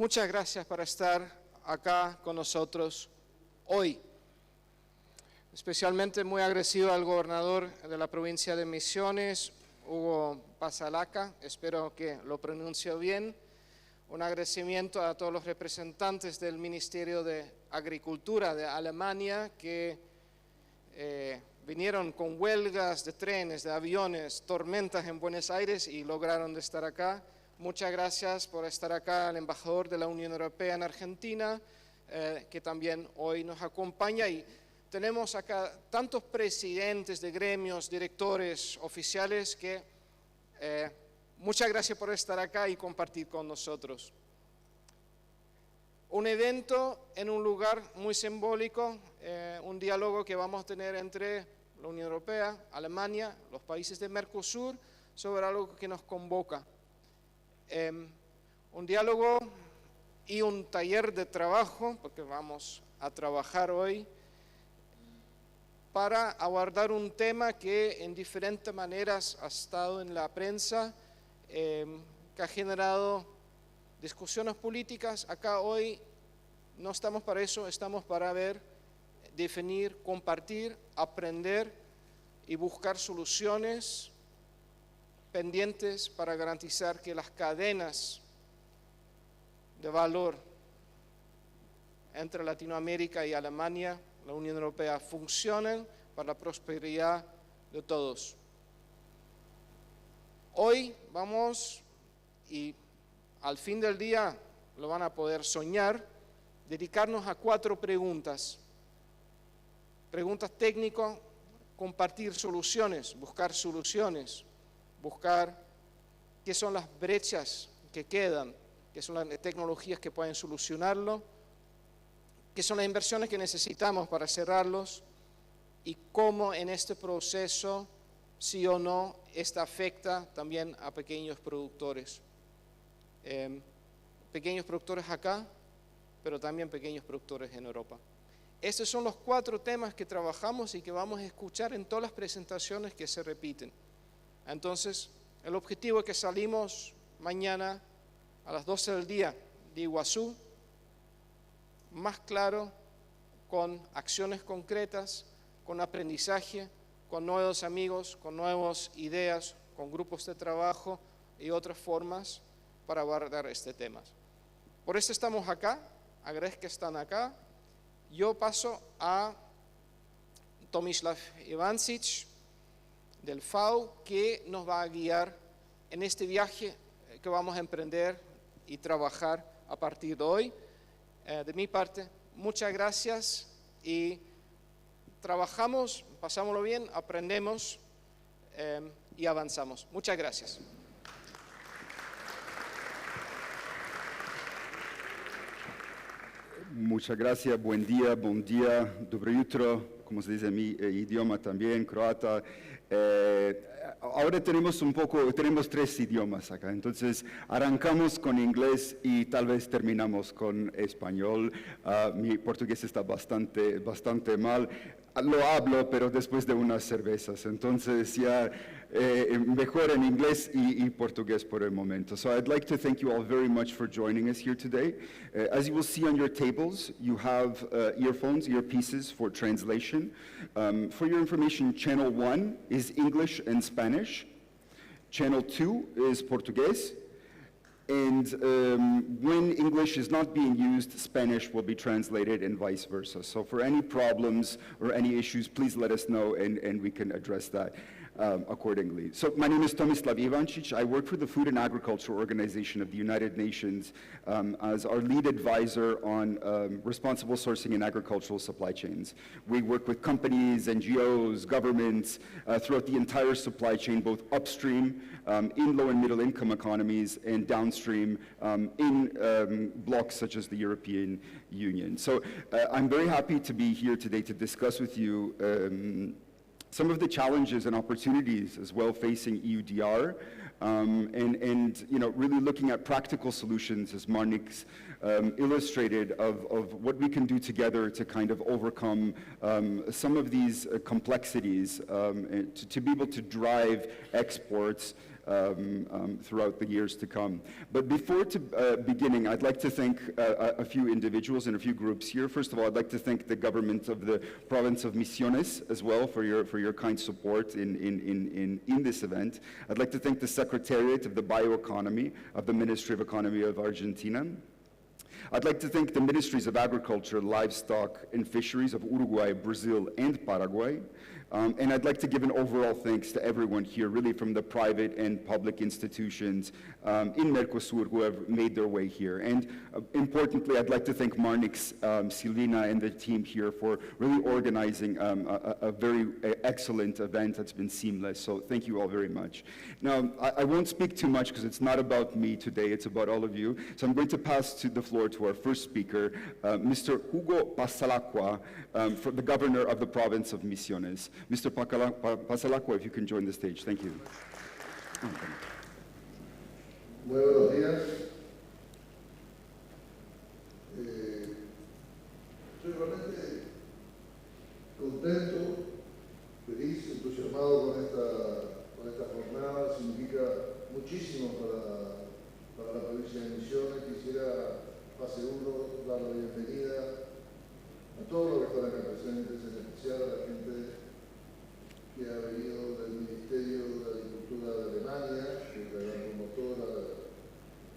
muchas gracias por estar acá con nosotros hoy. Especialmente muy agradecido al gobernador de la provincia de Misiones, Hugo Passalacqua, espero que lo pronuncie bien. Un agradecimiento a todos los representantes del Ministerio de Agricultura de Alemania que vinieron con huelgas de trenes, de aviones, tormentas en Buenos Aires y lograron estar acá. Muchas gracias por estar acá al embajador de la Unión Europea en Argentina, que también hoy nos acompaña. Y tenemos acá tantos presidentes de gremios, directores, oficiales que muchas gracias por estar acá y compartir con nosotros. Un evento en un lugar muy simbólico, un diálogo que vamos a tener entre la Unión Europea, Alemania, los países de Mercosur, sobre algo que nos convoca. Un diálogo y un taller de trabajo, porque vamos a trabajar hoy, para abordar un tema que en diferentes maneras ha estado en la prensa, que ha generado discusiones políticas. Acá hoy no estamos para eso, estamos para ver, definir, compartir, aprender y buscar soluciones pendientes para garantizar que las cadenas de valor entre Latinoamérica y Alemania, la Unión Europea, funcionen para la prosperidad de todos. Hoy vamos, y al fin del día lo van a poder soñar, dedicarnos a 4 preguntas. Preguntas técnicas, compartir soluciones, buscar qué son las brechas que quedan, qué son las tecnologías que pueden solucionarlo, qué son las inversiones que necesitamos para cerrarlos y cómo en este proceso, sí o no, esta afecta también a pequeños productores. Pequeños productores acá, pero también pequeños productores en Europa. Estos son los 4 temas que trabajamos y que vamos a escuchar en todas las presentaciones que se repiten. Entonces, el objetivo es que salimos mañana a las 12 del día de Iguazú, más claro, con acciones concretas, con aprendizaje, con nuevos amigos, con nuevas ideas, con grupos de trabajo y otras formas para abordar este tema. Por eso estamos acá, agradezco que están acá. Yo paso a Tomislav Ivančić del FAO, que nos va a guiar en este viaje que vamos a emprender y trabajar a partir de hoy. De mi parte, muchas gracias y trabajamos, pasámoslo bien, aprendemos y avanzamos. Muchas gracias. Muchas gracias, buen día, dobro jutro, como se dice en mi idioma también, croata. Ahora tenemos 3 idiomas acá, entonces arrancamos con inglés y tal vez terminamos con español. Mi portugués está bastante mal. Lo hablo, pero después de unas cervezas, entonces ya mejor en inglés y portugués por el momento. So I'd like to thank you all very much for joining us here today. As you will see on your tables, you have earpieces for translation. For your information, channel 1 is English and Spanish. Channel 2 is Portuguese. And when English is not being used, Spanish will be translated and vice versa. So for any problems or any issues, please let us know and we can address that accordingly. So my name is Tomislav Ivančić. I work for the Food and Agriculture Organization of the United Nations as our lead advisor on responsible sourcing in agricultural supply chains. We work with companies, NGOs, governments throughout the entire supply chain, both upstream in low and middle income economies and downstream in blocs such as the European Union. So I'm very happy to be here today to discuss with you some of the challenges and opportunities as well facing EUDR, and you know, really looking at practical solutions, as Marnix illustrated, of what we can do together to kind of overcome some of these complexities, and to be able to drive exports throughout the years to come. But before beginning, I'd like to thank a few individuals and a few groups here. First of all, I'd like to thank the government of the province of Misiones as well for your kind support in this event. I'd like to thank the Secretariat of the Bioeconomy of the Ministry of Economy of Argentina. I'd like to thank the Ministries of Agriculture, Livestock, and Fisheries of Uruguay, Brazil, and Paraguay. And I'd like to give an overall thanks to everyone here, really from the private and public institutions in Mercosur who have made their way here. And importantly, I'd like to thank Marnix, Silvina, and the team here for really organizing a very excellent event that's been seamless. So thank you all very much. Now, I won't speak too much because it's not about me today, it's about all of you. So I'm going to pass the floor to our first speaker, Mr. Hugo Passalacqua, the governor of the province of Misiones. Mr. Passalacqua, if you can join the stage. Thank you. Muy buenos días. Estoy realmente contento, feliz, entusiasmado con esta jornada. Significa muchísimo para la provincia de Misiones. Quisiera, pase uno, dar la bienvenida a todos los que están acá presentes, en especial a la gente que ha venido del Ministerio de Agricultura de Alemania, que es la gran promotora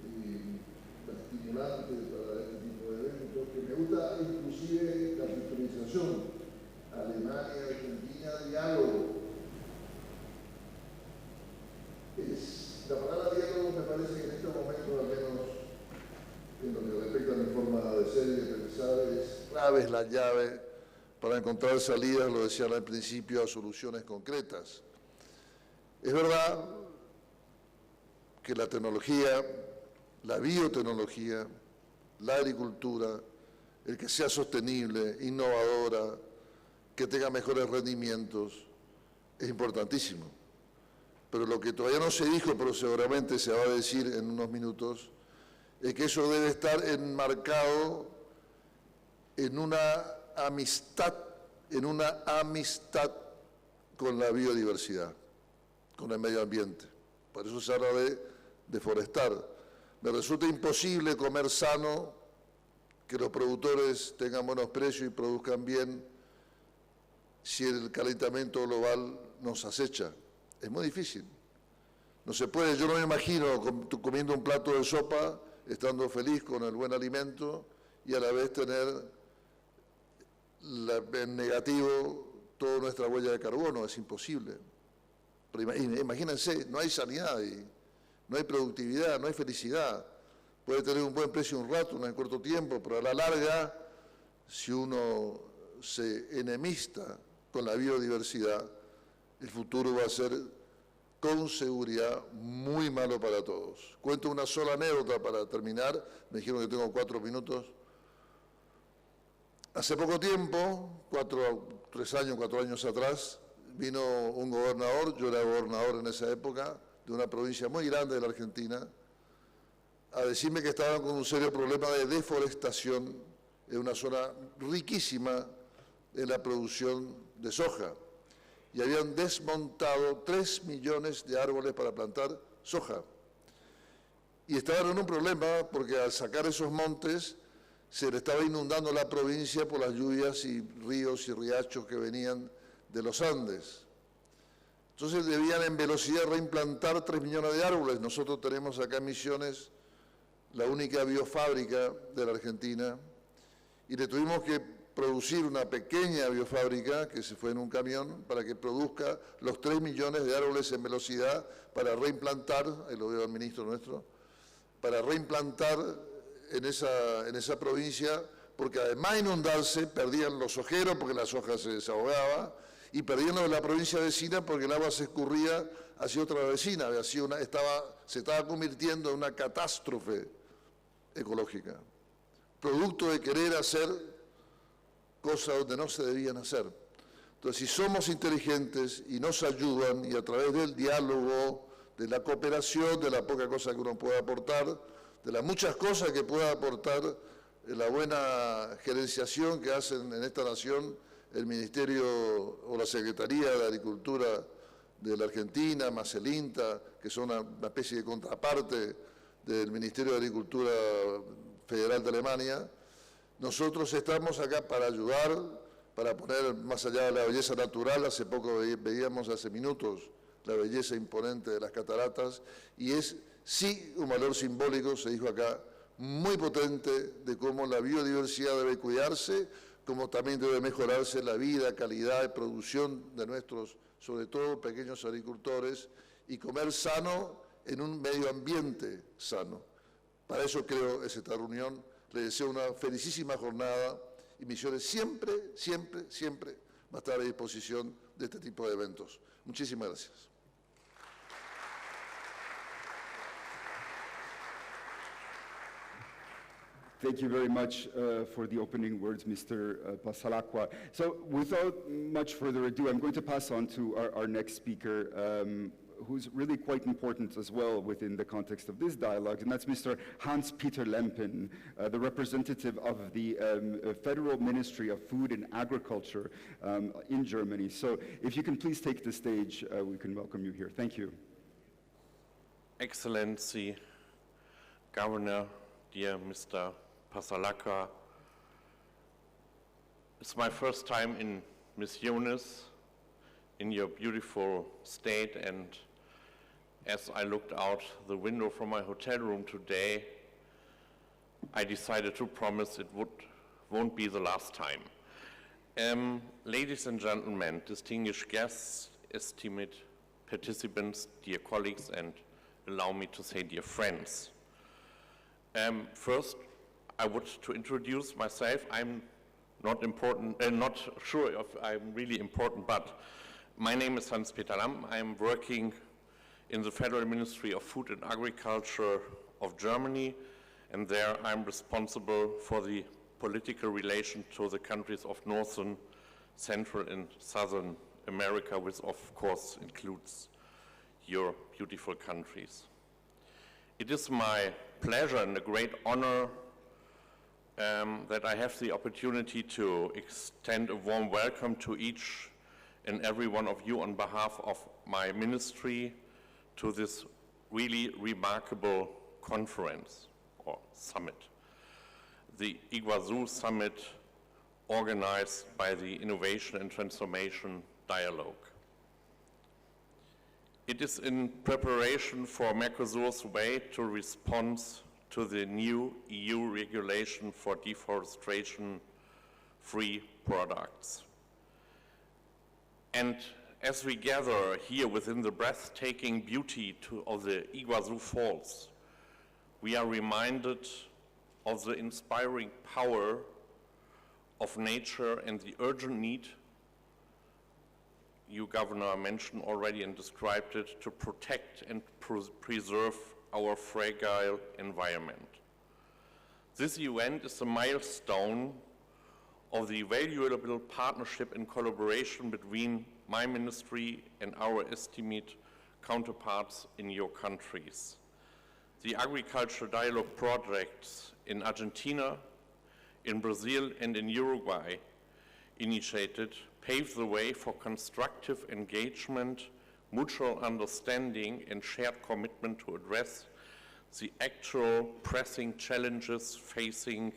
y la estimulante para este tipo de eventos, que me gusta inclusive la virtualización, Alemania, Argentina, diálogo. La palabra diálogo me parece que en este momento, al menos en lo que respecta a mi forma de ser y de pensar, es clave, es la llave para encontrar salidas, lo decía al principio, a soluciones concretas. Es verdad que la tecnología, la biotecnología, la agricultura, el que sea sostenible, innovadora, que tenga mejores rendimientos, es importantísimo. Pero lo que todavía no se dijo, pero seguramente se va a decir en unos minutos, es que eso debe estar enmarcado en una amistad con la biodiversidad, con el medio ambiente. Por eso se habla de deforestar. Me resulta imposible comer sano, que los productores tengan buenos precios y produzcan bien, si el calentamiento global nos acecha. Es muy difícil. No se puede, yo no me imagino comiendo un plato de sopa, estando feliz con el buen alimento y a la vez tener en negativo toda nuestra huella de carbono. Es imposible. Pero imagínense, no hay sanidad ahí, no hay productividad, no hay felicidad. Puede tener un buen precio un rato, en corto tiempo, pero a la larga, si uno se enemista con la biodiversidad, el futuro va a ser con seguridad muy malo para todos. Cuento una sola anécdota para terminar, me dijeron que tengo 4 minutos. Hace poco tiempo, 4 años atrás, vino un gobernador, yo era gobernador en esa época, de una provincia muy grande de la Argentina, a decirme que estaban con un serio problema de deforestación en una zona riquísima en la producción de soja. Y habían desmontado 3 millones de árboles para plantar soja. Y estaban en un problema porque al sacar esos montes se le estaba inundando la provincia por las lluvias y ríos y riachos que venían de los Andes. Entonces debían en velocidad reimplantar 3 millones de árboles. Nosotros tenemos acá en Misiones la única biofábrica de la Argentina y le tuvimos que producir una pequeña biofábrica que se fue en un camión para que produzca los 3 millones de árboles en velocidad para reimplantar, ahí lo veo al ministro nuestro, para reimplantar en esa provincia, porque además de inundarse, perdían los ojeros porque la soja se desahogaba, y perdían los de la provincia vecina porque el agua se escurría hacia otra vecina, se estaba convirtiendo en una catástrofe ecológica, producto de querer hacer cosas donde no se debían hacer. Entonces, si somos inteligentes y nos ayudan, y a través del diálogo, de la cooperación, de la poca cosa que uno pueda aportar, de las muchas cosas que pueda aportar la buena gerenciación que hacen en esta nación el Ministerio o la Secretaría de Agricultura de la Argentina, más el INTA, que son una especie de contraparte del Ministerio de Agricultura Federal de Alemania. Nosotros estamos acá para ayudar, para poner más allá de la belleza natural. Hace poco veíamos, hace minutos, la belleza imponente de las cataratas, y es sí un valor simbólico, se dijo acá, muy potente de cómo la biodiversidad debe cuidarse, como también debe mejorarse la vida, calidad de producción de nuestros, sobre todo, pequeños agricultores, y comer sano en un medio ambiente sano. Para eso creo es esta reunión. Les deseo una felicísima jornada, y Misiones siempre, siempre, siempre va a estar a disposición de este tipo de eventos. Muchísimas gracias. Thank you very much for the opening words, Mr. Passalacqua. So without much further ado, I'm going to pass on to our next speaker, who's really quite important as well within the context of this dialogue, and that's Mr. Hans-Peter Lampen, the representative of the Federal Ministry of Food and Agriculture in Germany. So if you can please take the stage, we can welcome you here. Thank you. Excellency, Governor, dear Mr. Passalacqua, it's my first time in Misiones, in your beautiful state, and as I looked out the window from my hotel room today, I decided to promise it won't be the last time. Ladies and gentlemen, distinguished guests, esteemed participants, dear colleagues, and allow me to say dear friends. First, I would to introduce myself. I'm not important, not sure if I'm really important, but my name is Hans-Peter Lampen. I'm working in the Federal Ministry of Food and Agriculture of Germany, and there I'm responsible for the political relation to the countries of Northern, Central, and Southern America, which of course includes your beautiful countries. It is my pleasure and a great honor that I have the opportunity to extend a warm welcome to each and every one of you on behalf of my ministry to this really remarkable conference or summit, the Iguazú Summit, organized by the Innovation and Transformation Dialogue. It is in preparation for Mercosur's way to respond to the new EU regulation for deforestation-free products. And as we gather here within the breathtaking beauty of the Iguazú Falls, we are reminded of the inspiring power of nature and the urgent need, you, Governor, mentioned already and described it, to protect and preserve our fragile environment. This event is a milestone of the valuable partnership and collaboration between my ministry and our esteemed counterparts in your countries. The agricultural dialogue projects in Argentina, in Brazil, and in Uruguay initiated paved the way for constructive engagement, mutual understanding, and shared commitment to address the actual pressing challenges facing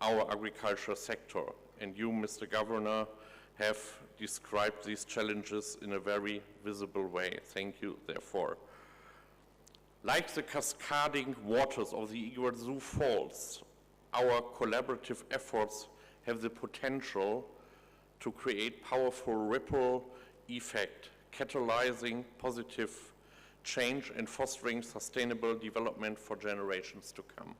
our agriculture sector. And you, Mr. Governor, have described these challenges in a very visible way. Thank you, therefore. Like the cascading waters of the Iguazú Falls, our collaborative efforts have the potential to create powerful ripple effect, catalyzing positive change and fostering sustainable development for generations to come.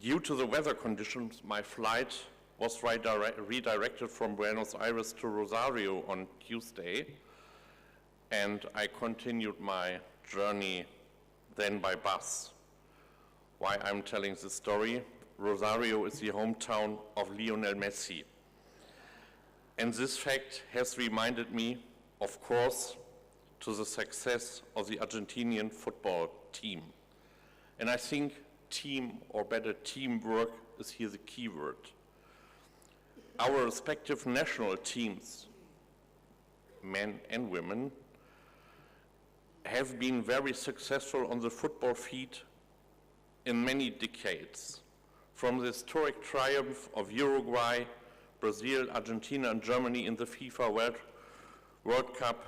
Due to the weather conditions, my flight was redirected from Buenos Aires to Rosario on Tuesday, and I continued my journey then by bus. Why I'm telling this story? Rosario is the hometown of Lionel Messi. And this fact has reminded me, of course, to the success of the Argentinian football team. And I think team, or better teamwork, is here the key word. Our respective national teams men and women, have been very successful on the football field in many decades. From the historic triumph of Uruguay, Brazil, Argentina, and Germany in the FIFA World Cup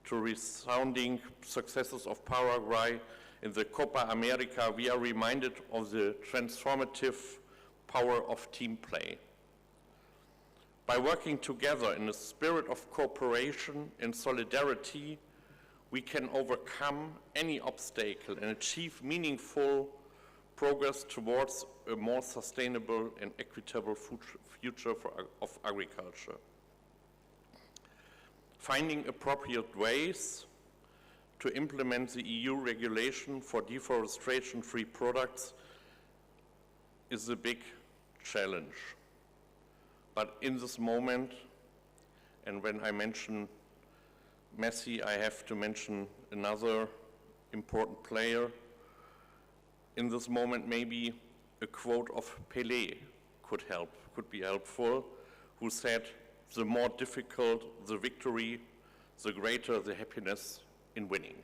to resounding successes of Paraguay in the Copa America, we are reminded of the transformative power of team play. By working together in a spirit of cooperation and solidarity, we can overcome any obstacle and achieve meaningful progress towards a more sustainable and equitable future of agriculture. Finding appropriate ways to implement the EU regulation for deforestation-free products is a big challenge. But in this moment, and when I mention Messi, I have to mention another important player. In this moment, maybe a quote of Pelé could be helpful, who said, "The more difficult the victory, the greater the happiness in winning."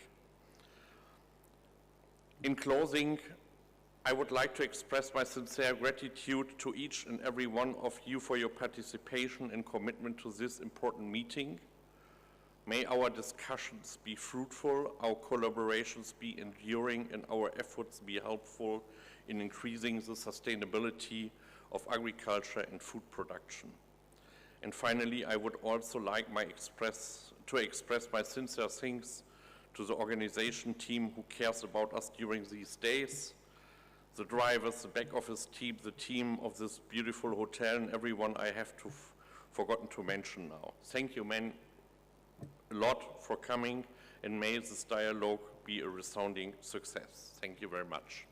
In closing, I would like to express my sincere gratitude to each and every one of you for your participation and commitment to this important meeting. May our discussions be fruitful, our collaborations be enduring, and our efforts be helpful in increasing the sustainability of agriculture and food production. And finally, I would also like to express my sincere thanks to the organization team who cares about us during these days, the drivers, the back office team, the team of this beautiful hotel, and everyone I have forgotten to mention now. Thank you, man, a lot for coming, and may this dialogue be a resounding success. Thank you very much.